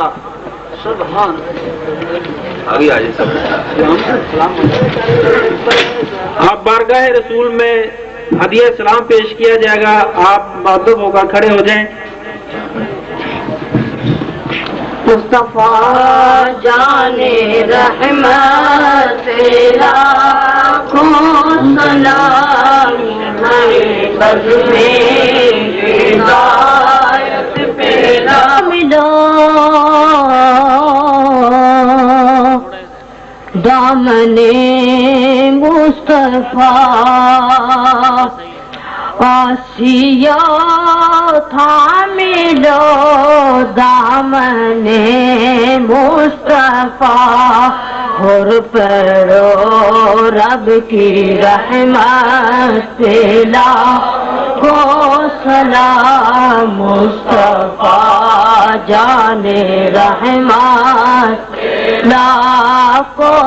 اللہ سبحان آگے آ جائے سب. آپ بارگاہ رسول میں ہدیہ سلام پیش کیا جائے گا. آپ مادب ہو کر کھڑے ہو جائیں. مصطفیٰ جانے رحمت لاکھوں سلام ہمیں بز میں ہدایت پیدا ملا دامن مصطفیٰ آسیہ تھاملو دامن مصطفیٰ اور پڑھو رب کی رحمت لاکھوں سلام مصطفیٰ جانے رحمت لاکھوں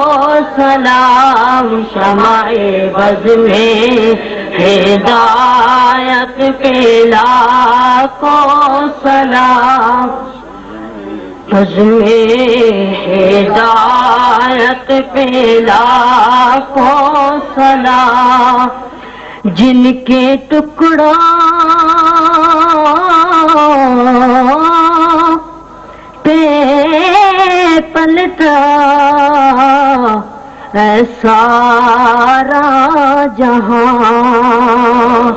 سلام شمع بز میں ہدایت پہ لاکھوں سلام بز میں ہدایت پہ لاکھوں سلام جن کے ٹکڑا پہ پلتا اے سارا جہاں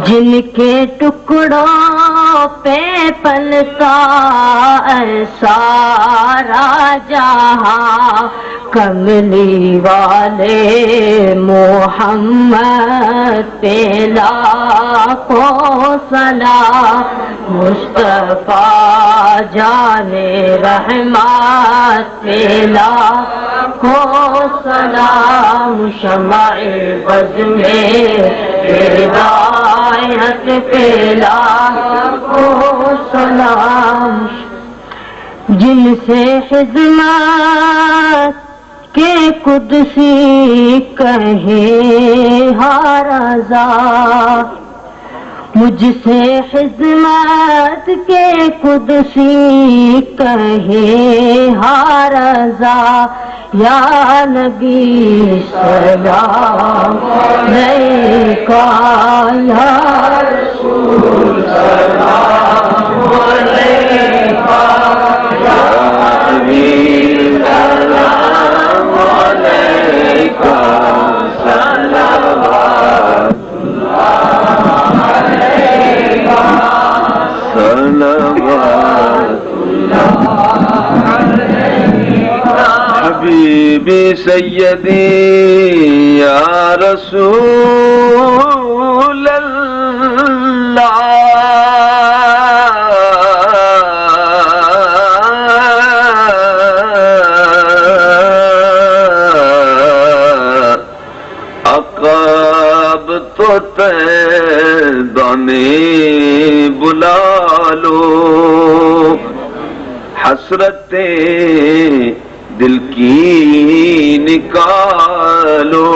جن کے ٹکڑوں پہ پلتا اے سارا جہاں کملی والے محمد پہ لاکھوں سلام مصطفیٰ جانے رحمت پہ لاکھوں سلام شمع بز میں ہدایت پہ لاکھوں سلام جن سے خدمت کے قدسی کہے ہر رضا مجھ سے خدمت کے قدسی کہے ہر رضا یا نبی سلام علیکہ یا رسول سلام علیکہ یا نبی سلام علیکہ صلوات اللہ علیکہ صلوات اللہ علیکہ حبیبی سیدی یا رسول اللہ عقاب تو دانے بلا لو حسرتیں دل کی نکالو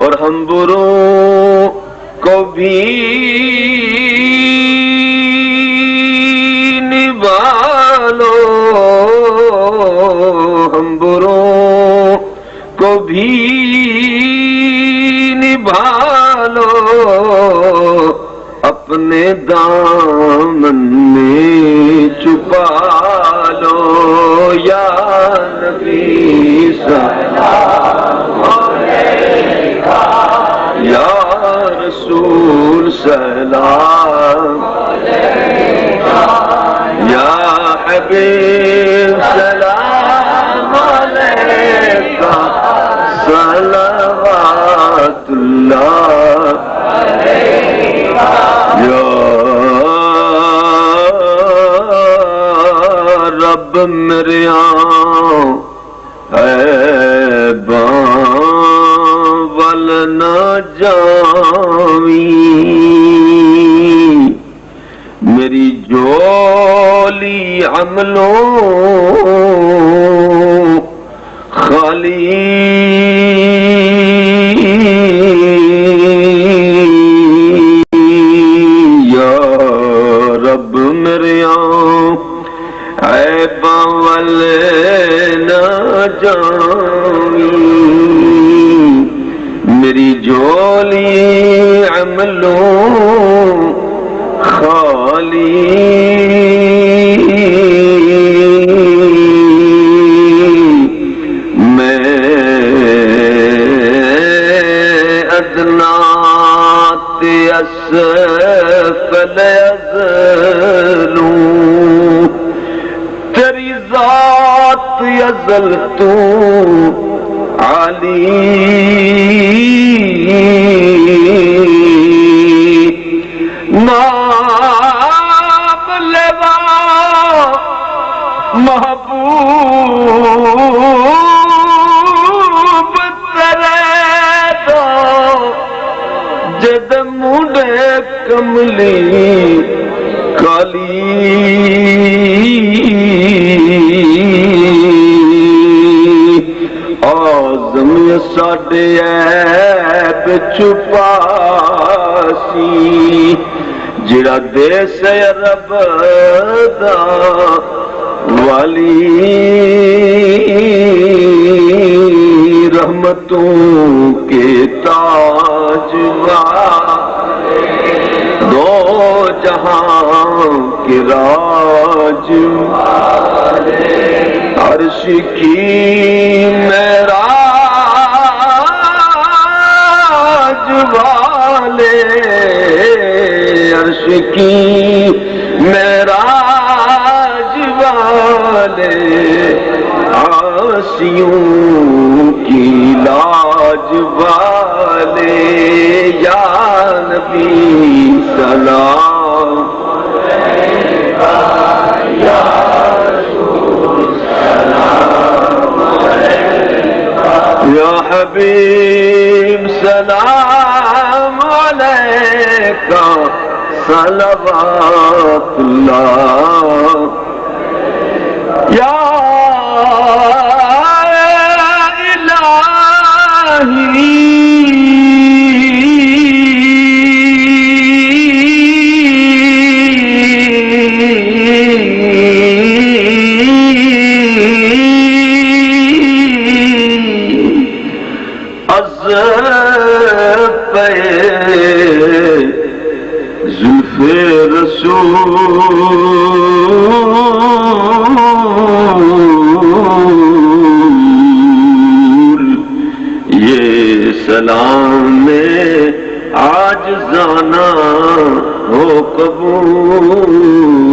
اور ہم بروں کو بھی نبھالو ہم بروں کو بھی نبھالو اپنے دامن میں چھپا لو یا نبی سلام علیکہ یا رسول سلام علیکہ یا حبیب سلام علیکہ صلوات اللہ علیکہ یا رب میرے ول نہ جاوی میری جولی عملوں خالی یا رب میرے والے نہ جاویں میری جولی عملوں خالی میں ادنات اسفل ازلوں تیری ذات ازل تو عالی نام لوا محبوب تیرے دا جد مونڈے کملی کالی آزم ساڈے عیب چھپاسی جڑا دیس رب دا والی رحمتوں کے تاج دو جہاں کے راج عرش کی معراج والے عرش کی معراج والے عاصیوں کی لاج والے یا نبی سلام یا حبیب سلام علیکہ صلوات اللہ یا زلف رسول یہ سلام میں عاجزانہ ہو قبول